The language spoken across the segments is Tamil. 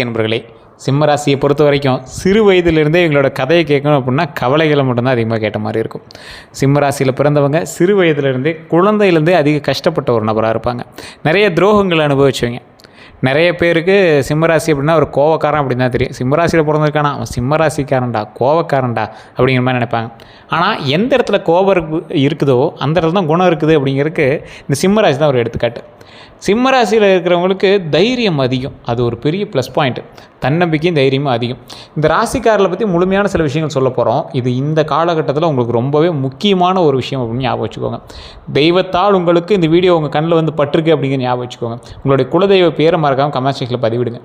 என்பர்களே, சிம்ம ராசியை பொறுத்த வரைக்கும் சிறு வயதிலிருந்தே எங்களோட கதையை கேட்கணும் அப்படின்னா கவலைகளை மட்டும்தான் அதிகமாக கேட்ட மாதிரி இருக்கும். சிம்ம ராசியில் பிறந்தவங்க சிறு வயதிலிருந்தே குழந்தையிலேருந்தே அதிக கஷ்டப்பட்ட ஒரு நபராக இருப்பாங்க. நிறைய துரோகங்களை அனுபவிச்சவங்க. நிறைய பேருக்கு சிம்மராசி அப்படின்னா ஒரு கோவக்காரன் அப்படின்னு தான் தெரியும். சிம்மராசியில் பிறந்திருக்கானா அவன் சிம்மராசிக்காரன்டா, கோவக்காரன்டா அப்படிங்கிற மாதிரி நினைப்பாங்க. ஆனால் எந்த இடத்துல கோபம் இருக்குதோ அந்த இடத்துல தான் குணம் இருக்குது அப்படிங்கிறதுக்கு இந்த சிம்மராசி தான் ஒரு எடுத்துக்காட்டு. சிம்மராசியில் இருக்கிறவங்களுக்கு தைரியம் அதிகம். அது ஒரு பெரிய ப்ளஸ் பாயிண்ட்டு. தன்னம்பிக்கையும் தைரியமும் அதிகம். இந்த ராசிக்காரர்களை பற்றி முழுமையான சில விஷயங்கள் சொல்ல போகிறோம். இது இந்த காலகட்டத்தில் உங்களுக்கு ரொம்பவே முக்கியமான ஒரு விஷயம் அப்படின்னு ஞாபகம் வச்சுக்கோங்க. தெய்வத்தால் உங்களுக்கு இந்த வீடியோ உங்கள் கண்ணில் வந்து பட்டிருக்கு அப்படிங்கிற ஞாபகம் வச்சுக்கோங்க. உங்களுடைய குலதெய்வ பேரை மறக்காமல் கமெண்ட் செக்ஷனில் பதிவிடுங்க.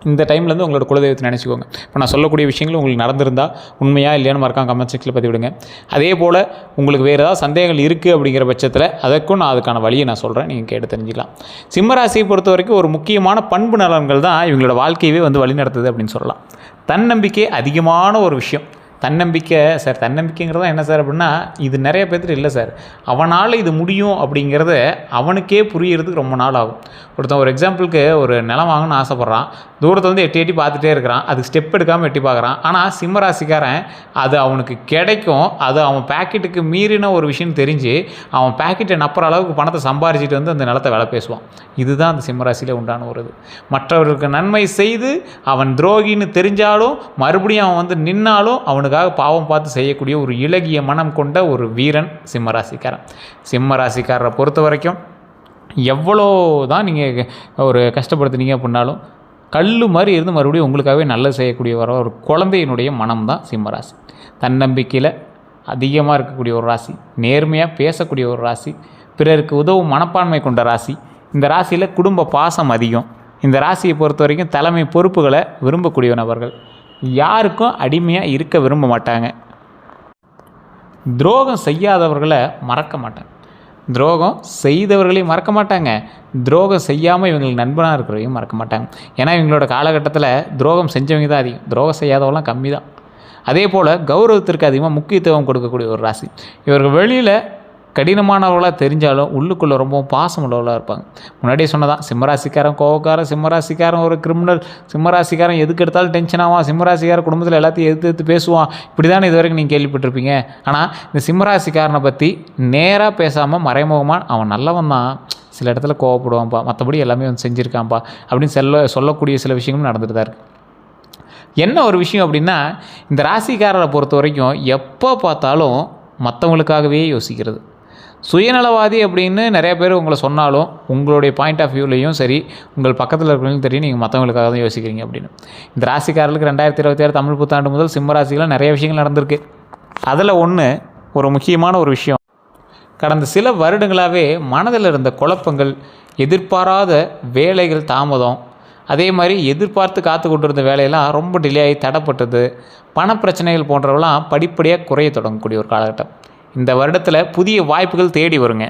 இந்த டைம்லேருந்து உங்களோட குலதெய்வத்தை நினச்சிக்கோங்க. இப்போ நான் சொல்லக்கூடிய விஷயங்கள் உங்களுக்கு நடந்திருந்தால் உண்மையாக இல்லையான்னு மறக்காம கமெண்ட் செக்ஷனில் பதிவிடுங்க. அதே போல் உங்களுக்கு வேறு ஏதாவது சந்தேகங்கள் இருக்குது அப்படிங்கிற பட்சத்தில் அதற்கும் நான் அதுக்கான வழியை நான் சொல்கிறேன், நீங்கள் கேட்டு தெரிஞ்சுக்கலாம். சிம்மராசியை பொறுத்த வரைக்கும் ஒரு முக்கியமான பண்பு நலன்கள் தான் இவங்களோட வாழ்க்கையவே வந்து வழிநடத்துது அப்படின்னு சொல்லலாம். தன்னம்பிக்கை அதிகமான ஒரு விஷயம். தன்னம்பிக்கை சார், தன்னம்பிக்கைங்கிறதா என்ன சார் அப்படின்னா, இது நிறைய பேர்த்துட்டு இல்லை சார். அவனால் இது முடியும் அப்படிங்கிறத அவனுக்கே புரியறதுக்கு ரொம்ப நாள் ஆகும். ஒருத்தன் ஒரு எக்ஸாம்பிளுக்கு ஒரு நிலம் வாங்கணும்னு ஆசைப்பட்றான். தூரத்தில் வந்து எட்டி பார்த்துட்டே இருக்கிறான். அது ஸ்டெப் எடுக்காமல் எட்டி பார்க்குறான். ஆனால் சிம்மராசிக்காரன் அது அவனுக்கு கிடைக்கும், அது அவன் பேக்கெட்டுக்கு மீறின ஒரு விஷயம் தெரிஞ்சு அவன் பேக்கெட்டை நப்புற அளவுக்கு பணத்தை சம்பாரிச்சிட்டு வந்து அந்த நிலத்தை விலை பேசுவான். இதுதான் அந்த சிம்மராசியில் உண்டான ஒரு இது. மற்றவர்களுக்கு நன்மை செய்து அவன் துரோகின்னு தெரிஞ்சாலும் மறுபடியும் அவன் வந்து நின்னாலும் அவனுக்காக பாவம் பார்த்து செய்யக்கூடிய ஒரு இலகிய மனம் கொண்ட ஒரு வீரன் சிம்மராசிக்காரன். சிம்மராசிக்காரரை பொறுத்த வரைக்கும் எவ்வளோ தான் நீங்கள் ஒரு கஷ்டப்படுத்துனீங்க அப்படின்னாலும் கல் மாதிரி இருந்து மறுபடியும் உங்களுக்காகவே நல்லது செய்யக்கூடிய ஒரு குழந்தையினுடைய மனம் தான் சிம்மராசி. தன்னம்பிக்கையில் அதிகமாக இருக்கக்கூடிய ஒரு ராசி, நேர்மையாக பேசக்கூடிய ஒரு ராசி, பிறருக்கு உதவும் மனப்பான்மை கொண்ட ராசி. இந்த ராசியில் குடும்ப பாசம் அதிகம். இந்த ராசியை பொறுத்த வரைக்கும் தலைமை பொறுப்புகளை விரும்பக்கூடிய நபர்கள். யாருக்கும் அடிமையாக இருக்க விரும்ப மாட்டாங்க. துரோகம் செய்யாதவர்களை மறக்க மாட்டாங்க. துரோகம் செய்தவர்களையும் மறக்க மாட்டாங்க. துரோகம் செய்யாமல் இவங்களுக்கு நண்பனாக இருக்கிறவங்க மறக்க மாட்டாங்க. ஏன்னா இவங்களோட காலகட்டத்தில் துரோகம் செஞ்சவங்க தான் அதிகம், துரோகம் செய்யாதவங்களாம் கம்மி தான். அதே போல் கௌரவத்திற்கு அதிகமாக முக்கியத்துவம் கொடுக்கக்கூடிய ஒரு ராசி. இவர்கள் வெளியில் கடினமானவர்களாக தெரிஞ்சாலும் உள்ளுக்குள்ளே ரொம்பவும் பாசம் உள்ளவர்களாக இருப்பாங்க. முன்னாடியே சொன்னதான், சிம்மராசிக்காரன் கோவக்காரன், சிம்மராசிக்காரன் ஒரு கிரிமினல், சிம்மராசிக்காரன் எதுக்கு எடுத்தாலும் டென்ஷன் ஆவான், சிம்மராசிக்காரன் குடும்பத்தில் எல்லாத்தையும் எதிர்த்து பேசுவான், இப்படி தானே இது வரைக்கும் நீங்கள் கேள்விப்பட்டிருப்பீங்க. ஆனால் இந்த சிம்மராசிக்காரனை பற்றி நேராக பேசாமல் மறைமுகமாக அவன் நல்லவன் தான், சில இடத்துல கோவப்படுவான்ப்பா, மற்றபடி எல்லாமே வந்து செஞ்சுருக்கான்ப்பா அப்படின்னு சொல்லக்கூடிய சில விஷயங்களும் நடந்துட்டு தான் இருக்குது. என்ன ஒரு விஷயம் அப்படின்னா, இந்த ராசிக்காரரை பொறுத்த வரைக்கும் எப்போ பார்த்தாலும் மற்றவங்களுக்காகவே யோசிக்கிறது. சுயநலவாதி அப்படின்னு நிறைய பேர் உங்களை சொன்னாலும் உங்களுடைய பாயிண்ட் ஆஃப் வியூலையும் சரி, உங்கள் பக்கத்தில் இருக்கிறவங்களும் தெரியும் நீங்கள் மற்றவங்களுக்காக தான் யோசிக்கிறீங்க அப்படின்னு. இந்த ராசிக்காரர்களுக்கு 2026 தமிழ் புத்தாண்டு முதல் சிம்மராசியில் நிறைய விஷயங்கள் நடந்திருக்கு. அதில் ஒரு முக்கியமான ஒரு விஷயம், கடந்த சில வருடங்களாகவே மனதில் இருந்த குழப்பங்கள், எதிர்பாராத வேலைகள் தாமதம், அதே மாதிரி எதிர்பார்த்து காத்து கொண்டிருந்த வேலையெல்லாம் ரொம்ப டிலே ஆகி தடைப்பட்டது, பணப்பிரச்சனைகள் போன்றவெல்லாம் படிப்படியாக குறைய தொடங்கக்கூடிய ஒரு காலகட்டம். இந்த வருடத்தில் புதிய வாய்ப்புகள் தேடி வருங்க.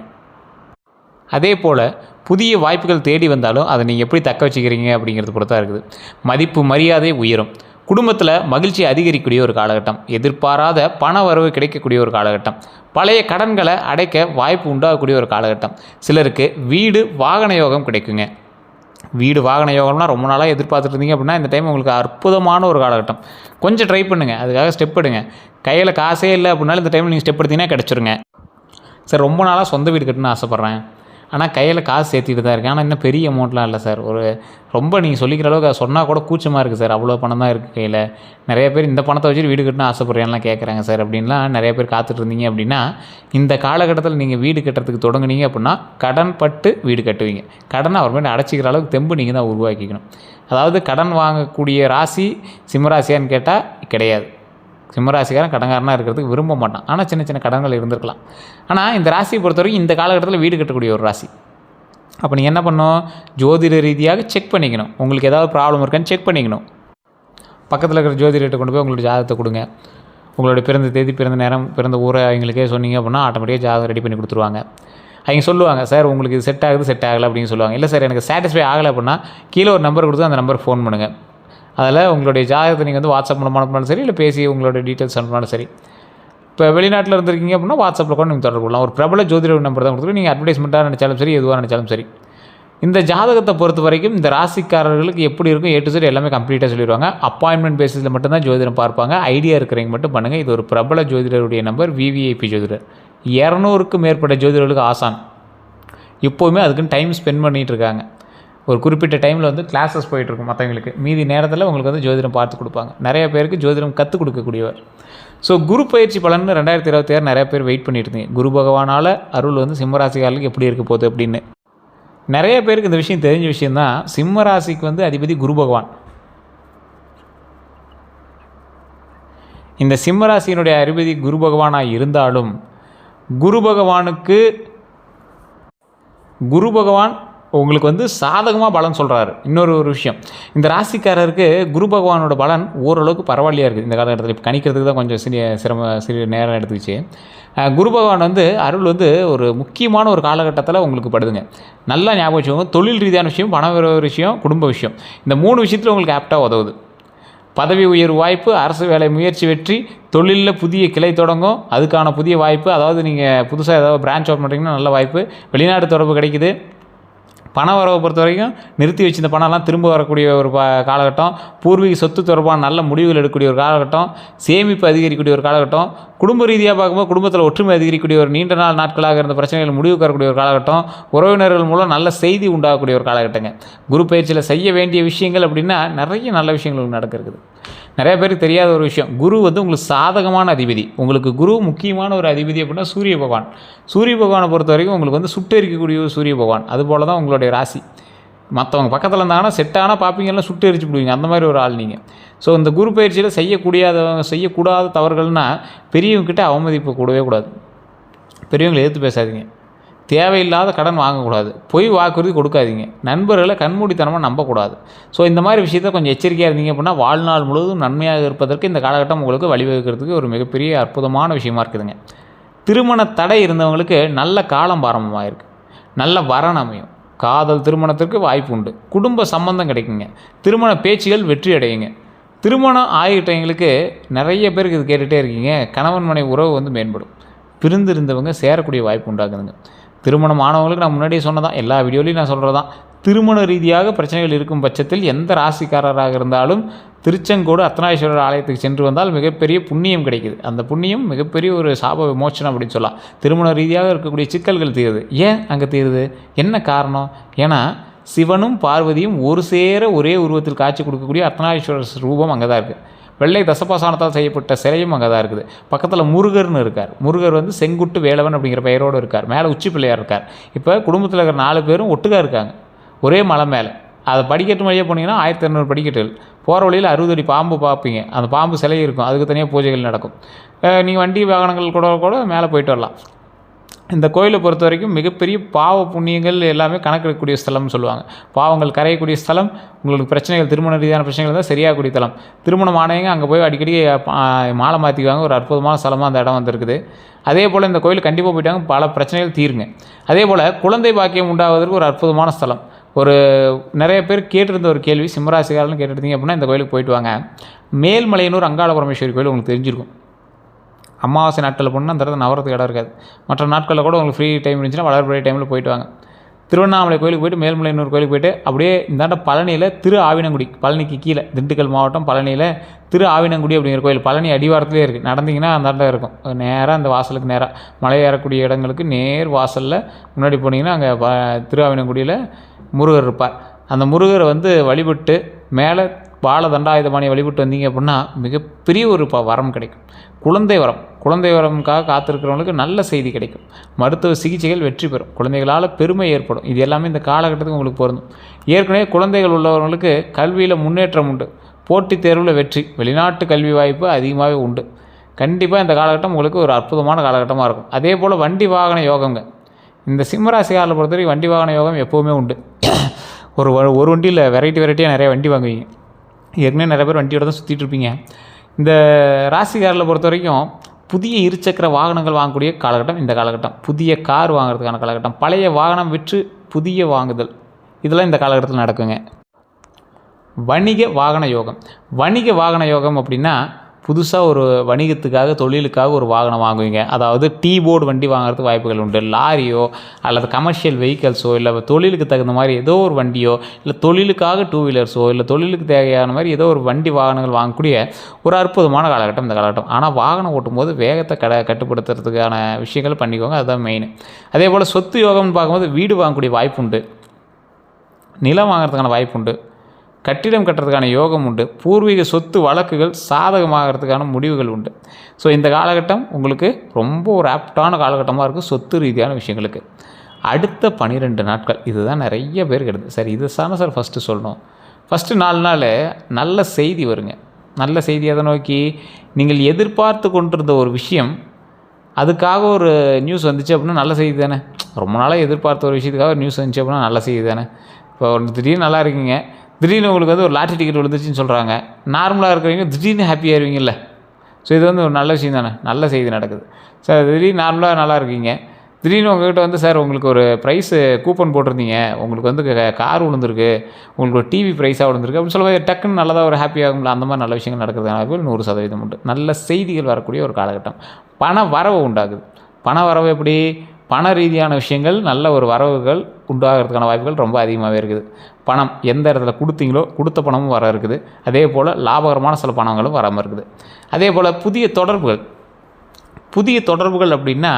அதே போல் புதிய வாய்ப்புகள் தேடி வந்தாலும் அதை நீங்கள் எப்படி தக்க வச்சுக்கிறீங்க அப்படிங்கிறது பொறுத்தா இருக்குது. மதிப்பு மரியாதை உயரும். குடும்பத்தில் மகிழ்ச்சி அதிகரிக்கக்கூடிய ஒரு காலகட்டம். எதிர்பாராத பண வரவு கிடைக்கக்கூடிய ஒரு காலகட்டம். பழைய கடன்களை அடைக்க வாய்ப்பு உண்டாகக்கூடிய ஒரு காலகட்டம். சிலருக்கு வீடு வாகன யோகம் கிடைக்குங்க. வீடு வாகன யோகம்லாம் ரொம்ப நாளாக எதிர்பார்த்துட்டு இருந்தீங்க அப்படின்னா இந்த டைம் உங்களுக்கு அற்புதமான ஒரு காலகட்டம். கொஞ்சம் ட்ரை பண்ணுங்கள், அதுக்காக ஸ்டெப் எடுங்க. கையில் காசே இல்லை அப்படின்னாலும் இந்த டைமில் நீங்கள் ஸ்டெப் எடுத்தீங்கன்னா கிடச்சிருங்க. சார், ரொம்ப நாளாக சொந்த வீடு கட்டணும்னு ஆசைப்பட்றேன், ஆனால் கையில் காசு சேர்த்துட்டு தான் இருக்கேன், ஆனால் இன்னும் பெரிய அமௌண்ட்லாம் இல்லை சார், ஒரு ரொம்ப நீங்கள் சொல்லிக்கிற அளவுக்கு அதை சொன்னால் கூட கூச்சமாக இருக்குது சார், அவ்வளோ பணம் தான் இருக்குது கையில், நிறைய பேர் இந்த பணத்தை வச்சுட்டு வீடு கட்டணும் ஆசைப்பட்றேன்லாம் கேட்குறாங்க சார் அப்படின்லாம் நிறைய பேர் காத்துட்ருந்தீங்க அப்படின்னா இந்த காலகட்டத்தில் நீங்கள் வீடு கட்டுறதுக்கு தொடங்குனீங்க அப்படின்னா கடன் பட்டு வீடு கட்டுவீங்க. கடனை அப்புறமேட்டு அடைச்சிக்கிற அளவுக்கு தெம்பு நீங்கள் தான் உருவாக்கிக்கணும். அதாவது கடன் வாங்கக்கூடிய ராசி சிம்மராசியான்னு கேட்டால் கிடையாது. சிம்மராசிக்காரன் கடன்காரனாக இருக்கிறதுக்கு விரும்ப மாட்டான், ஆனால் சின்ன சின்ன கடன்கள் இருந்திருக்கலாம். ஆனால் இந்த ராசியை பொறுத்தவரைக்கும் இந்த காலகட்டத்தில் வீடு கட்டக்கூடிய ஒரு ராசி. அப்போ நீங்கள் என்ன பண்ணணும், ஜோதிட ரீதியாக செக் பண்ணிக்கணும். உங்களுக்கு ஏதாவது ப்ராப்ளம் இருக்கான்னு செக் பண்ணிக்கணும். பக்கத்தில் இருக்கிற ஜோதிடர்கிட்ட கொண்டு போய் உங்களுடைய ஜாதகத்தை கொடுங்க. உங்களுடைய பிறந்த தேதி, பிறந்த நேரம், பிறந்த ஊரை அவங்களுக்கே சொன்னீங்க அப்படின்னா ஆட்டோமேட்டிக்காக ஜாதகம் ரெடி பண்ணி கொடுத்துருவாங்க. அவங்க சொல்லுவாங்க, சார் உங்களுக்கு இது செட் ஆகுது செட் ஆகலை அப்படின்னு சொல்லுவாங்க. இல்லை சார் எனக்கு சாட்டிஸ்ஃபை ஆகலை அப்படின்னா கீழே ஒரு நம்பர் கொடுத்து அந்த நம்பருக்கு ஃபோன் பண்ணுங்கள். அதில் உங்களுடைய ஜாதகத்தை நீங்கள் வந்து வாட்ஸ்அப் மூலமாக அனுப்பினாலும் சரி, இல்லை பேசி உங்களுடைய டீட்டெயில்ஸ் அனுப்பினாலும் சரி. இப்போ வெளிநாட்டில் இருந்திருக்கீங்க அப்படின்னா வாட்ஸ்அப்பில் கூட நீங்கள் தொடர்பு கொள்ளலாம். ஒரு பிரபல ஜோதிட நம்பர் தான் கொடுத்துட்டு நீங்கள் அட்வர்டைஸ்மெண்ட்டாக நினச்சாலும் சரி, எதுவாக நினச்சாலும் சரி. இந்த ஜாதகத்தை பொறுத்த வரைக்கும் இந்த ராசிக்காரர்களுக்கு எப்படி இருக்கும் ஏ டு Z எல்லாமே கம்ப்ளீட்டாக சொல்லிடுவாங்க. அப்பாயின்மெண்ட் பேசிஸில் மட்டும்தான் ஜோதிடம் பார்ப்பாங்க. ஐடியா இருக்கிறவங்க மட்டும் பண்ணுங்கள். இது ஒரு பிரபல ஜோதிடருடைய நம்பர், விவிஐபி ஜோதிடர். 200க்கும் மேற்பட்ட ஜோதிடர்களுக்கு ஆசான். இப்போவுமே அதுக்குன்னு டைம் ஸ்பெண்ட் பண்ணிகிட்டு இருக்காங்க. ஒரு குறிப்பிட்ட டைமில் வந்து கிளாஸஸ் போயிட்டுருக்கும் மற்றவங்களுக்கு. மீதி நேரத்தில் உங்களுக்கு வந்து ஜோதிடம் பார்த்து கொடுப்பாங்க. நிறைய பேருக்கு ஜோதிடம் கற்றுக் கொடுக்கக்கூடியவர். ஸோ குரு பயிற்சி பலன் 2026 நிறைய பேர் வெயிட் பண்ணிட்டு இருந்தீங்க. குரு பகவானால் அருள் வந்து சிம்மராசிக்காரர்களுக்கு எப்படி இருக்க போகுது அப்படின்னு. நிறைய பேருக்கு இந்த விஷயம் தெரிஞ்ச விஷயந்தான். சிம்ம ராசிக்கு வந்து அதிபதி குரு பகவான். இந்த சிம்ம ராசியினுடைய அதிபதி குரு பகவானாக இருந்தாலும் குரு பகவான் உங்களுக்கு வந்து சாதகமாக பலன் சொல்கிறாரு. இன்னொரு விஷயம், இந்த ராசிக்காரருக்கு குரு பகவானோட பலன் ஓரளவுக்கு பரவாயில்லையாக இருக்குது இந்த காலகட்டத்தில். இப்போ கணிக்கிறதுக்கு தான் கொஞ்சம் சிறிய நேரம் எடுத்துக்கிச்சு. குரு பகவான் வந்து அருள் வந்து ஒரு முக்கியமான ஒரு காலகட்டத்தில் உங்களுக்கு படுதுங்க. நல்லா ஞாபகம் வச்சுக்கோங்க. தொழில் ரீதியான விஷயம், பண விஷயம், குடும்ப விஷயம், இந்த 3 விஷயத்தில் உங்களுக்கு ஆப்டாக உதவுது. பதவி உயர்வு வாய்ப்பு, அரசு வேலை முயற்சி வெற்றி, தொழிலில் புதிய கிளை தொடங்கும், அதுக்கான புதிய வாய்ப்பு. அதாவது நீங்கள் புதுசாக ஏதாவது பிரான்ச் ஓப்பன் பண்ணுறீங்கன்னா நல்ல வாய்ப்பு. வெளிநாடு தொடர்பு கிடைக்குது. பண வரவை பொறுத்த வரைக்கும் நிறுத்தி வச்சிருந்த பணம்லாம் திரும்ப வரக்கூடிய ஒரு காலகட்டம். பூர்வீக சொத்து தொடர்பான நல்ல முடிவுகள் எடுக்கக்கூடிய ஒரு காலகட்டம். சேமிப்பு அதிகரிக்கக்கூடிய ஒரு காலகட்டம். குடும்ப ரீதியாக பார்க்கும்போது குடும்பத்தில் ஒற்றுமை அதிகரிக்கக்கூடிய ஒரு நீண்ட நாட்களாக இருந்த பிரச்சனைகள் முடிவு வரக்கூடிய ஒரு காலகட்டம். உறவினர்கள் மூலம் நல்ல செய்தி உண்டாகக்கூடிய ஒரு காலகட்டங்க. குரு பயிற்சியில் செய்ய வேண்டிய விஷயங்கள் அப்படின்னா நிறைய நல்ல விஷயங்கள் நடக்கிறது. நிறைய பேருக்கு தெரியாத ஒரு விஷயம், குரு வந்து உங்களுக்கு சாதகமான அதிபதி. உங்களுக்கு குரு முக்கியமான ஒரு அதிபதி அப்படின்னா சூரிய பகவான். சூரிய பகவானை பொறுத்த வரைக்கும் உங்களுக்கு வந்து சுட்டெரிக்கக்கூடிய சூரிய பகவான். அதுபோல் தான் உங்களுடைய ராசி. மற்றவங்க பக்கத்தில் இருந்தாங்கன்னா செட்டானால் பார்ப்பீங்கலாம் சுட்டு எரிச்சு விடுவீங்க. அந்த மாதிரி ஒரு ஆள் நீங்கள். ஸோ இந்த குரு பயிற்சியில் செய்யக்கூடாத தவறுகள்னால் பெரியவங்ககிட்ட அவமதிப்பு கூடவே கூடாது. பெரியவங்களை எதிர்த்து பேசாதீங்க. தேவையில்லாத கடன் வாங்கக்கூடாது. பொய் வாக்குறுதி கொடுக்காதீங்க. நண்பர்களை கண்மூடித்தனமாக நம்பக்கூடாது. ஸோ இந்த மாதிரி விஷயத்தை கொஞ்சம் எச்சரிக்கையாக இருந்தீங்க அப்படின்னா வாழ்நாள் முழுவதும் நன்மையாக இருப்பதற்கு இந்த காலகட்டம் உங்களுக்கு வழிவகுக்கிறதுக்கு ஒரு மிகப்பெரிய அற்புதமான விஷயமா இருக்குதுங்க. திருமண தடை இருந்தவங்களுக்கு நல்ல காலம் ஆரம்பமாயிருக்கு. நல்ல வரன் அமையும். காதல் திருமணத்திற்கு வாய்ப்பு உண்டு. குடும்ப சம்பந்தம் கிடைக்குங்க. திருமண பேச்சுகள் வெற்றி அடையுங்க. திருமணம் ஆகிட்டவங்களுக்கு நிறைய பேருக்கு இது கேட்டுகிட்டே இருக்கீங்க. கணவன் மனைவி உறவு வந்து மேம்படும். பிரிந்து இருந்தவங்க சேரக்கூடிய வாய்ப்பு உண்டாகுதுங்க. திருமணம் ஆனவங்களுக்கு நான் முன்னாடியே சொன்னதான், எல்லா வீடியோலையும் நான் சொல்கிறதான், திருமண ரீதியாக பிரச்சனைகள் இருக்கும் பட்சத்தில் எந்த ராசிக்காரராக இருந்தாலும் திருச்செங்கோடு அர்த்தநாரீஸ்வரர் ஆலயத்துக்கு சென்று வந்தால் மிகப்பெரிய புண்ணியம் கிடைக்குது. அந்த புண்ணியம் மிகப்பெரிய ஒரு சாப விமோச்சனம் அப்படின்னு சொல்லலாம். திருமண ரீதியாக இருக்கக்கூடிய சிக்கல்கள் தீருது. ஏன் அங்கே தீருது? என்ன காரணம்? ஏன்னா சிவனும் பார்வதியும் ஒரு சேர ஒரே உருவத்தில் காட்சி கொடுக்கக்கூடிய அர்த்தநாரீஸ்வரர் ரூபம் அங்கே தான் இருக்குது. வெள்ளை தசபாசானத்தால் செய்யப்பட்ட சிலையும் அங்கே தான் இருக்குது. பக்கத்தில் முருகர்னு இருக்கார். முருகர் வந்து செங்குட்டு வேலவன் அப்படிங்கிற பெயரோடு இருக்கார். மேலே உச்சி பிள்ளையார் இருக்கார். இப்போ குடும்பத்தில் இருக்கிற 4 பேரும் ஒட்டுக்காக இருக்காங்க ஒரே மலை மேலே. அதை படிக்கட்டு வழியாக போனீங்கன்னா 1200 படிக்கட்டுகள். போகிற வழியில் 60 அடி பாம்பு பார்ப்பீங்க. அந்த பாம்பு சிலை இருக்கும். அதுக்கு தனியாக பூஜைகள் நடக்கும். நீங்கள் வண்டி வாகனங்கள் கூட மேலே போயிட்டு வரலாம். இந்த கோயிலை பொறுத்த வரைக்கும் மிகப்பெரிய பாவ புண்ணியங்கள் எல்லாமே கணக்கெடுக்கக்கூடிய ஸ்தலம்னு சொல்லுவாங்க. பாவங்கள் கரையக்கூடிய ஸ்தலம். உங்களுக்கு பிரச்சனைகள், திருமண ரீதியான பிரச்சனைகள் தான் சரியாகக்கூடிய தலம். திருமணம் ஆனவங்க அங்கே போய் அடிக்கடி மாலை மாற்றிக்குவாங்க. ஒரு அற்புதமான ஸ்தலமாக அந்த இடம் வந்துருக்குது. அதே போல் இந்த கோயில் கண்டிப்பாக போயிட்டாங்க பல பிரச்சனைகள் தீருங்க. அதே போல் குழந்தை பாக்கியம் உண்டாவதற்கு ஒரு அற்புதமான ஸ்தலம். ஒரு நிறைய பேர் கேட்டிருந்த ஒரு கேள்வி, சிம்மராசிக்காரன்னு கேட்டுருந்தீங்க அப்படின்னா இந்த கோயிலுக்கு போயிட்டு வாங்க. மேல்மலையனூர் அங்காள பரமேஸ்வரி கோயில் உங்களுக்கு தெரிஞ்சிருக்கும். அமாவாசை நாட்களில் போனால் அந்த இடத்துல நவரத்துக்கு இடம் இருக்காது. மற்ற நாட்களில் கூட உங்களுக்கு ஃப்ரீ டைம் இருந்துச்சுன்னா வளர்பிறை டைமில் போயிட்டு வாங்க. திருவண்ணாமலை கோயிலுக்கு போய்ட்டு மேல்மலையனூர் கோயிலுக்கு போய்ட்டு அப்படியே இந்தாண்ட பழனியில் திரு ஆவினங்குடி, பழனிக்கு கீழே திண்டுக்கல் மாவட்டம் பழனியில் திரு ஆவினங்குடி அப்படிங்கிற கோயில் பழனி அடிவாரத்துலேயே இருக்குது. நடந்தீங்கன்னா அந்த இடத்துல இருக்கும். நேராக அந்த வாசலுக்கு நேராக மலை ஏறக்கூடிய இடங்களுக்கு நேர் வாசலில் முன்னாடி போனீங்கன்னா அங்கே திரு ஆவினங்குடியில் முருகர் இருப்பார். அந்த முருகரை வந்து வழிபட்டு மேலே வாழ தண்டாயுதபாணியை வழிபட்டு வந்தீங்க அப்படின்னா மிகப்பெரிய ஒரு வரம் கிடைக்கும். குழந்தை வரமுக்காக காத்திருக்கிறவங்களுக்கு நல்ல செய்தி கிடைக்கும். மருத்துவ சிகிச்சைகள் வெற்றி பெறும். குழந்தைகளால் பெருமை ஏற்படும். இது எல்லாமே இந்த காலகட்டத்துக்கு உங்களுக்கு பொருந்தும். ஏற்கனவே குழந்தைகள் உள்ளவர்களுக்கு கல்வியில் முன்னேற்றம் உண்டு. போட்டித் தேர்வில் வெற்றி. வெளிநாட்டு கல்வி வாய்ப்பு அதிகமாகவே உண்டு. கண்டிப்பாக இந்த காலகட்டம் உங்களுக்கு ஒரு அற்புதமான காலகட்டமாக இருக்கும். அதே போல் வண்டி வாகன யோகங்க. இந்த சிம்மராசிக்காரில் பொறுத்தவரைக்கும் வண்டி வாகன யோகம் எப்போவுமே உண்டு. ஒரு வண்டியில் வெரைட்டியாக நிறைய வண்டி வாங்குவீங்க. ஏற்கனவே நிறைய பேர் வண்டியோட தான் சுற்றிட்டு இருப்பீங்க. இந்த ராசிக்காரில் பொறுத்த வரைக்கும் புதிய இருசக்கர வாகனங்கள் வாங்கக்கூடிய காலகட்டம் இந்த காலகட்டம். புதிய கார் வாங்குறதுக்கான காலகட்டம். பழைய வாகனம் விற்று புதிய வாங்குதல், இதெல்லாம் இந்த காலகட்டத்தில் நடக்குங்க. வணிக வாகன யோகம் அப்படின்னா புதுசாக ஒரு வணிகத்துக்காக தொழிலுக்காக ஒரு வாகனம் வாங்குவீங்க. அதாவது டீ போர்டு வண்டி வாங்குறதுக்கு வாய்ப்புகள் உண்டு. லாரியோ அல்லது கமர்ஷியல் வெஹிக்கல்ஸோ இல்லை தொழிலுக்கு தகுந்த மாதிரி ஏதோ ஒரு வண்டியோ இல்லை தொழிலுக்காக டூ வீலர்ஸோ இல்லை தொழிலுக்கு தேவையான மாதிரி ஏதோ ஒரு வண்டி வாகனங்கள் வாங்கக்கூடிய ஒரு அற்புதமான காலகட்டம் இந்த காலகட்டம். ஆனால் வாகனம் ஓட்டும்போது வேகத்தை கட்டுப்படுத்துறதுக்கான விஷயங்கள் பண்ணிக்கோங்க, அதுதான் மெயின். அதே போல் சொத்து யோகம்னு பார்க்கும்போது வீடு வாங்கக்கூடிய வாய்ப்பு உண்டு, நிலம் வாங்கிறதுக்கான வாய்ப்பு உண்டு, கட்டிடம் கட்டுறதுக்கான யோகம் உண்டு, பூர்வீக சொத்து வழக்குகள் சாதகமாகறதுக்கான முடிவுகள் உண்டு. ஸோ இந்த காலகட்டம் உங்களுக்கு ரொம்ப ஒரு ஆப்டான காலகட்டமாக இருக்குது சொத்து ரீதியான விஷயங்களுக்கு. அடுத்த 12 நாட்கள் இதுதான் நிறைய பேர் கெடுது. சரி, இது தானே சார் ஃபஸ்ட்டு சொல்லணும். ஃபஸ்ட்டு 4 நாள் நல்ல செய்தி வருங்க. நல்ல செய்தி எதை நோக்கி? நீங்கள் எதிர்பார்த்து கொண்டிருந்த ஒரு விஷயம், அதுக்காக ஒரு நியூஸ் வந்துச்சு அப்படின்னா நல்ல செய்தி தானே. ரொம்ப நாளாக எதிர்பார்த்த ஒரு விஷயத்துக்காக ஒரு நியூஸ் வந்துச்சு அப்படின்னா நல்ல செய்தி தானே. இப்போ திடீர்னு நல்லா இருக்கீங்க, திடீர்னு உங்களுக்கு வந்து ஒரு லாட்ரி டிக்கெட் விழுந்துச்சுன்னு சொல்கிறாங்க. நார்மலாக இருக்கிறவங்க திடீர்னு ஹாப்பியாக இருவீங்கல்ல. ஸோ இது வந்து ஒரு நல்ல விஷயம் தானே, நல்ல செய்தி நடக்குது. சார் திடீர்னு நார்மலாக நல்லா இருக்கீங்க, திடீர்னு உங்கள்கிட்ட வந்து சார் உங்களுக்கு ஒரு ப்ரைஸு கூப்பன் போட்டிருந்தீங்க, உங்களுக்கு வந்து கார் விழுந்துருக்கு, உங்களுக்கு ஒரு டிவி ப்ரைஸாக விழுந்துருக்கு அப்படின்னு சொல்லும்போது டக்குன்னு நல்லதாக ஒரு ஹாப்பி ஆகும்ல. அந்த மாதிரி நல்ல விஷயங்கள் நடக்கிறதுனால 100% உண்டு. நல்ல செய்திகள் வரக்கூடிய ஒரு காலகட்டம். பண வரவு உண்டாகுது. பண வரவு எப்படி? பண ரீதியான விஷயங்கள் நல்ல ஒரு வரவுகள் உண்டாகிறதுக்கான வாய்ப்புகள் ரொம்ப அதிகமாகவே இருக்குது. பணம் எந்த இடத்துல கொடுத்தீங்களோ கொடுத்த பணமும் வர இருக்குது. அதே போல் லாபகரமான சில பணங்களும் வராமல் இருக்குது. அதே போல் புதிய தொடர்புகள் அப்படின்னா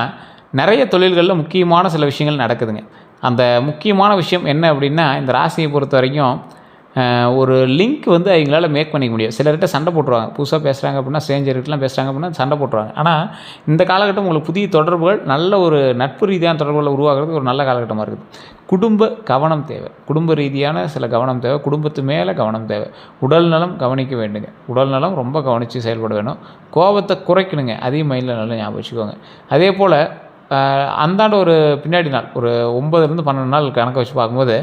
நிறைய தொழில்களில் முக்கியமான சில விஷயங்கள் நடக்குதுங்க. அந்த முக்கியமான விஷயம் என்ன அப்படின்னா, இந்த ராசியை பொறுத்த வரைக்கும் ஒரு லிங்க் வந்து அவங்களால மேக் பண்ணிக்க முடியும். சிலர்கிட்ட சண்டை போட்டுருவாங்க. புதுசாக பேசுகிறாங்க அப்படின்னா, ஸ்ட்ரேஞ்சர்கிட்டலாம் பேசுகிறாங்க அப்படின்னா சண்டை போட்டுருவாங்க. ஆனால் இந்த காலகட்டம் உங்களுக்கு புதிய தொடர்புகள், நல்ல ஒரு நட்பு ரீதியான தொடர்புகளை உருவாக்குறதுக்கு ஒரு நல்ல காலகட்டமாக இருக்குது. குடும்ப கவனம் தேவை. குடும்ப ரீதியான சில கவனம் தேவை. குடும்பத்து மேலே கவனம் தேவை. உடல் நலம் கவனிக்க வேண்டுங்க. உடல் நலம் ரொம்ப கவனித்து செயல்பட வேணும். கோபத்தை குறைக்கணுங்க. அதையும் மைண்டில் நல்லா ஞாபகம் வச்சுக்கோங்க. அதே போல் அந்தாண்ட ஒரு பின்னாடி நாள் ஒரு 9லேருந்து 12 நாள் கணக்கை வச்சு பார்க்கும்போது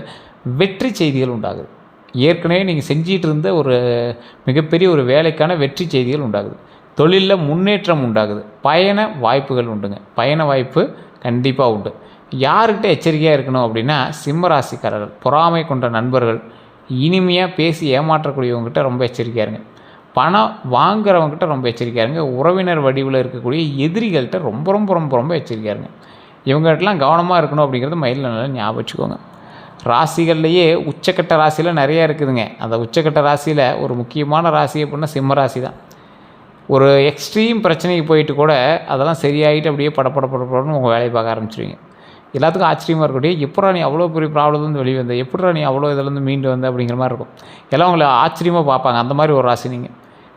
வெற்றி செய்திகள் உண்டாகுது. ஏற்கனவே நீங்கள் செஞ்சிகிட்டு இருந்த ஒரு மிகப்பெரிய ஒரு வேலைக்கான வெற்றி செய்திகள் உண்டாகுது. தொழிலில் முன்னேற்றம் உண்டாகுது. பயண வாய்ப்புகள் உண்டுங்க. பயண வாய்ப்பு கண்டிப்பாக உண்டு. யார்கிட்ட எச்சரிக்கையாக இருக்கணும் அப்படின்னா, சிம்ம ராசிக்காரர்கள், பொறாமை கொண்ட நண்பர்கள், இனிமையாக பேசி ஏமாற்றக்கூடியவங்ககிட்ட ரொம்ப எச்சரிக்கையாக இருங்க. பணம் வாங்குறவங்ககிட்ட ரொம்ப எச்சரிக்கையாக இருங்க. உறவினர் வடிவில் இருக்கக்கூடிய எதிரிகள்கிட்ட ரொம்ப ரொம்ப ரொம்ப ரொம்ப எச்சரிக்கையாக இருங்க. இவங்ககிட்டலாம் கவனமாக இருக்கணும் அப்படிங்கிறது மைண்டில் நல்லா ஞாபகம் வச்சுக்கோங்க. ராசிகள்லையே உச்சக்கட்ட ராசியில் நிறையா இருக்குதுங்க. அந்த உச்சக்கட்ட ராசியில் ஒரு முக்கியமான ராசி அப்படின்னா சிம்ம ராசி தான். ஒரு எக்ஸ்ட்ரீம் பிரச்சனைக்கு போயிட்டு கூட அதெல்லாம் சரியாகிட்டு அப்படியே படப்படன்னு உங்கள் வேலையை பார்க்க ஆரம்பிச்சிடுவீங்க. எல்லாத்துக்கும் ஆச்சரியமாக இருக்கக்கூடிய, எப்படா நீ அவ்வளோ பெரிய ப்ராப்ளம்லேருந்து வெளியே வந்த, எப்படா நீ அவ்வளோ இதிலேருந்து மீண்டு வந்த அப்படிங்கிற மாதிரி இருக்கும். எல்லாம் உங்களை ஆச்சரியமாக பார்ப்பாங்க. அந்த மாதிரி ஒரு ராசி நீங்கள்.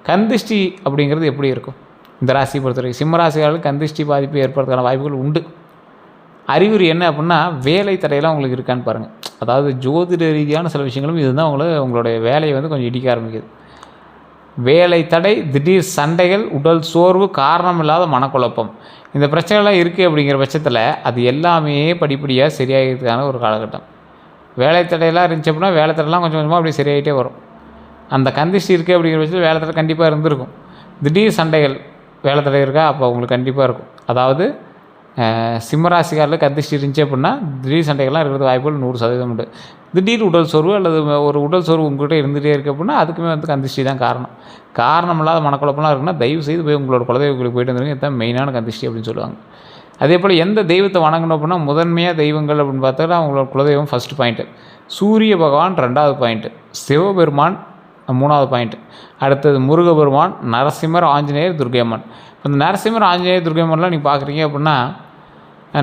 கந்திஷ்டி அப்படிங்கிறது எப்படி இருக்கும் இந்த ராசியை பொறுத்தவரைக்கும்? சிம்ம ராசிகளுக்கு கந்திஷ்டி பாதிப்பு ஏற்படுறதுக்கான வாய்ப்புகள் உண்டு. அறிகுறி என்ன அப்படின்னா, வேலை தடையெல்லாம் உங்களுக்கு இருக்கான்னு பாருங்கள். அதாவது ஜோதிட ரீதியான சில விஷயங்களும் இதுதான் உங்களுடைய வேலையை வந்து கொஞ்சம் இடிக்க ஆரம்பிக்குது. வேலை தடை, திடீர் சண்டைகள், உடல் சோர்வு, காரணம் இல்லாத மனக்குழப்பம், இந்த பிரச்சனைலாம் இருக்குது அப்படிங்கிற பட்சத்தில் அது எல்லாமே படிப்படியாக சரியாகிறதுக்கான ஒரு காலகட்டம். வேலை தடையெல்லாம் இருந்துச்சு அப்படின்னா வேலை தடையெல்லாம் கொஞ்சம் கொஞ்சமாக அப்படியே சரியாகிட்டே வரும். அந்த கந்திஷ்டி இருக்குது அப்படிங்கிற பட்சத்தில் வேலை தடை கண்டிப்பாக இருந்திருக்கும். திடீர் சண்டைகள், வேலை தடை இருக்கா, அப்போ உங்களுக்கு கண்டிப்பாக இருக்கும். அதாவது சிம்மராசிக்காரில் கந்திஷ்டி இருந்துச்சு அப்படின்னா திடீர் சண்டைகள்லாம் இருக்கிறது வாய்ப்புகள் 100% உண்டு. திடீர் உடல் சோர்வு அல்லது ஒரு உடல் சோர்வு உங்கள்கிட்ட இருந்துகிட்டே இருக்குது அப்படின்னா அதுக்குமே வந்து கந்திஷ்டி தான் காரணம். காரணம் இல்லாத மனக்குழப்பம்லாம் இருக்குன்னா தயவு செய்து போய் உங்களோட குலதெய்வங்களுக்கு போயிட்டு வந்துருங்க. இதுதான் மெயினான கந்திஷ்டி அப்படின்னு சொல்லுவாங்க. அதே போல் எந்த தெய்வத்தை வணங்கணும் அப்படின்னா, முதன்மையாக தெய்வங்கள் அப்படின்னு பார்த்தா அவங்களோட குலதெய்வம் ஃபஸ்ட்டு பாயிண்ட்டு, சூரிய பகவான் 2வது பாயிண்ட்டு, சிவபெருமான் 3வது பாயிண்ட்டு, அடுத்தது முருகபெருமான், நரசிம்மர், ஆஞ்சநேயர், துர்க்கையம்மன். இப்போ இந்த நரசிம்மர், ஆஞ்சநேயர், துர்க்கையம்மன்லாம் நீங்கள் பார்க்குறீங்க அப்படின்னா,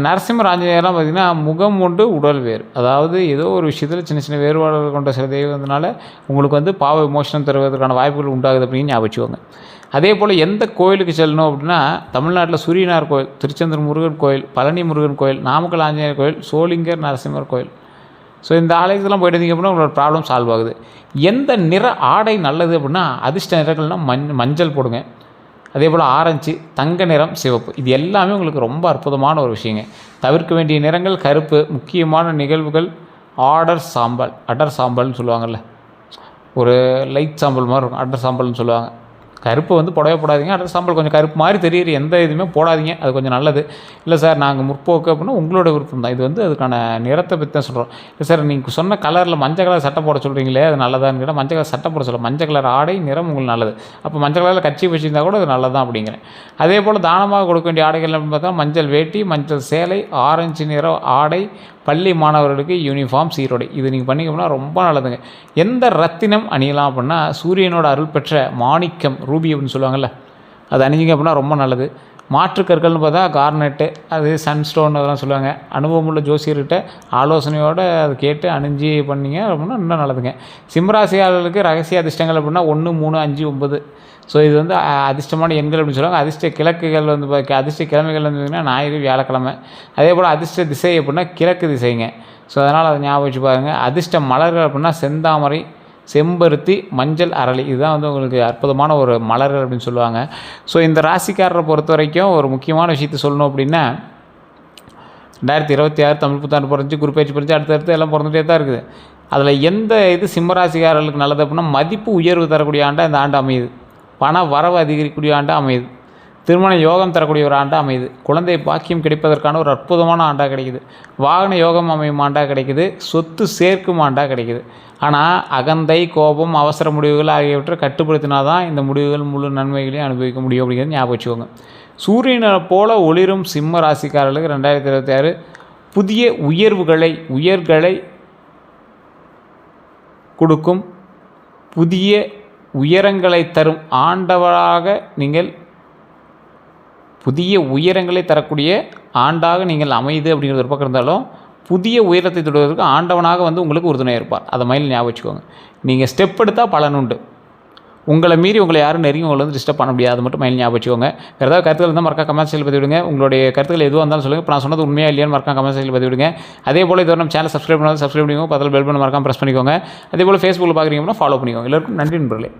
நரசிம்மர், ஆஞ்சநேயர்லாம் பார்த்திங்கன்னா முகம் ஒன்று உடல் வேறு. அதாவது ஏதோ ஒரு விஷயத்தில் சின்ன சின்ன வேறுபாடுகள் கொண்ட சில தெய்வத்தினால உங்களுக்கு வந்து பாவ விமோசனம் தருவதற்கான வாய்ப்புகள் உண்டாகுது அப்படின்னு ஞாபகம் வச்சுக்கோங்க. அதே போல் எந்த கோயிலுக்கு செல்லணும் அப்படின்னா, தமிழ்நாட்டில் சூரியனார் கோயில், திருச்செந்தூர் முருகன் கோயில், பழனி முருகன் கோயில், நாமக்கல் ஆஞ்சநேயர் கோயில், சோளிங்கர் நரசிம்மர் கோயில். ஸோ இந்த ஆலயத்துலாம் போயிட்டு இருந்தீங்க அப்படின்னா உங்களோட ப்ராப்ளம் சால்வ் ஆகுது. எந்த நிற ஆடை நல்லது அப்படின்னா, அதிர்ஷ்ட நிறங்கள்னால் மஞ்சள் போடுங்க. அதே போல் ஆரஞ்சு, தங்க நிறம், சிவப்பு, இது எல்லாமே உங்களுக்கு ரொம்ப அற்புதமான ஒரு விஷயங்க. தவிர்க்க வேண்டிய நிறங்கள் கருப்பு. முக்கியமான நிகழ்வுகள் அடர் சாம்பல்னு சொல்லுவாங்கள்ல, ஒரு லைட் சாம்பல் மாதிரி இருக்கும், அடர் சாம்பல்னு சொல்லுவாங்க. கருப்பு வந்து போடவே போடாதீங்க. அடுத்த சாம்பல் கொஞ்சம் கருப்பு மாதிரி தெரியுற எந்த இதுவுமே போடாதீங்க, அது கொஞ்சம் நல்லது. இல்லை சார் நாங்கள் முற்போக்கு அப்படின்னா உங்களோட விருப்பம் தான். இது வந்து அதுக்கான நிறத்தை பற்றி தான் சொல்கிறோம். இல்லை சார் நீங்கள் சொன்ன கலரில் மஞ்சள் கலர் சட்டை போட சொல்கிறீங்களே அது நல்லதான்னு கேட்டால், மஞ்சள் கலர் சட்டை போட சொல்ல, மஞ்சள் கலர் ஆடை நிறம் உங்களுக்கு நல்லது. அப்போ மஞ்சள் கலரில் கட்சி வச்சுருந்தா கூட அது நல்லதான் அப்படிங்கிறேன். அதே போல் தானமாக கொடுக்க வேண்டிய ஆடைகள் அப்படின்னு பார்த்தா மஞ்சள் வேட்டி, மஞ்சள் சேலை, ஆரஞ்சு நிற ஆடை, பள்ளி மாணவர்களுக்கு யூனிஃபார்ம், சீருடை. இது நீங்கள் பண்ணிங்கன்னா ரொம்ப நல்லதுங்க. எந்த ரத்தினம் அணியலாம் அப்படின்னா சூரியனோட அருள் பெற்ற மாணிக்கம், ரூபி அப்படின்னு சொல்லுவாங்கள்ல, அது அணிஞ்சிங்க அப்படின்னா ரொம்ப நல்லது. மாற்றுக்கற்கள்னு பார்த்தா கார்னெட்டு, அது சன்ஸ்டோன் அதெல்லாம் சொல்லுவாங்க. அனுபவமுள்ள ஜோசியர்கிட்ட ஆலோசனையோடு அதை கேட்டு அணிஞ்சு பண்ணிங்க அப்படின்னா இன்னும் நல்லதுங்க. சிம்மராசியாளர்களுக்கு ரகசிய அதிர்ஷ்டங்கள் அப்படின்னா 1, 3, 5, 9. ஸோ இது வந்து அதிர்ஷ்டமான எண்கள் அப்படின்னு சொல்லுவாங்க. அதிர்ஷ்ட கிழக்குகள் வந்து அதிர்ஷ்ட கிழமைகள் வந்து பார்த்திங்கன்னா ஞாயிறு, வியாழக்கிழமை. அதே போல் அதிர்ஷ்ட திசை அப்படின்னா கிழக்கு திசைங்க. ஸோ அதனால் அதை ஞாபகம் வச்சு பாருங்கள். அதிர்ஷ்ட மலர்கள் அப்படின்னா செந்தாமரை, செம்பருத்தி, மஞ்சள், அரளி. இதுதான் வந்து உங்களுக்கு அற்புதமான ஒரு மலர்கள் அப்படின்னு சொல்லுவாங்க. ஸோ இந்த ராசிக்காரரை பொறுத்த வரைக்கும் ஒரு முக்கியமான விஷயத்தை சொல்லணும் அப்படின்னா, 2026 தமிழ் புத்தாண்டு பிறந்துச்சு, குரு பேச்சு பிறந்துச்சு, அடுத்தடுத்து எல்லாம் பிறந்துகிட்டே தான் இருக்குது. அதில் எந்த இது சிம்மராசிக்காரர்களுக்கு நல்லது அப்படின்னா மதிப்பு உயர்வு தரக்கூடிய ஆண்டாக இந்த ஆண்டு அமையுது. பண வரவு அதிகரிக்கக்கூடிய ஆண்டாக அமையுது. திருமண யோகம் தரக்கூடிய ஒரு ஆண்டாக அமையுது. குழந்தை பாக்கியம் கிடைப்பதற்கான ஒரு அற்புதமான ஆண்டாக கிடைக்குது. வாகன யோகம் அமையும் ஆண்டாக கிடைக்குது. சொத்து சேர்க்கும் ஆண்டாக கிடைக்குது. ஆனால் அகந்தை, கோபம், அவசர முடிவுகள் ஆகியவற்றை கட்டுப்படுத்தினா தான் இந்த முடிவுகள் முழு நன்மைகளையும் அனுபவிக்க முடியும் அப்படிங்கிறது ஞாபகம் வச்சுக்கோங்க. சூரியனை போல ஒளிரும் சிம்ம ராசிக்காரர்களுக்கு 2026 புதிய உயர்களை கொடுக்கும், புதிய உயரங்களை தரும் ஆண்டவராக நீங்கள், புதிய உயரங்களை தரக்கூடிய ஆண்டாக நீங்கள் அமையுது அப்படிங்கிறது ஒரு பக்கம் இருந்தாலும், புதிய உயரத்தை தொடுவதற்கு ஆண்டவனாக வந்து உங்களுக்கு உறுதுணையாக இருப்பார். அதை மைண்டில் ஞாபகம் வச்சுக்கோங்க. நீங்கள் ஸ்டெப் எடுத்தால் பலன் உண்டு. உங்களை மீறி உங்களை யாரும் நெருங்கி உங்களை வந்து டிஸ்டர்ப் பண்ண முடியாது. அது மட்டும் மைண்டில் ஞாபகம் வச்சுக்கோங்க. வேறு ஏதாவது கருத்துக்கள் இருந்தால் மறக்காம கமெண்ட் செக்ஷனில் பதிவிடுங்க. உங்களுடைய கருத்துக்கள் எதுவாக இருந்தாலும் சொல்லுங்கள். இப்போ நான் சொன்னது உண்மையாக இல்லையான்னு மறக்காம கமெண்ட் செக்ஷனில் பதிவிடுங்க. அதே போல் இதுவரை நம்ம சேனல் சப்ஸ்கிரைப் பண்ணிக்கோங்க. பக்கத்தில் பெல் பட்டன் மறக்காம ப்ரெஸ் பண்ணிக்கோங்க. அதே போல் ஃபேஸ்புக்கில் பார்க்குறீங்கன்னா ஃபாலோ பண்ணிக்கோங்க. எல்லாருக்கும் நன்றி நண்பர்களே.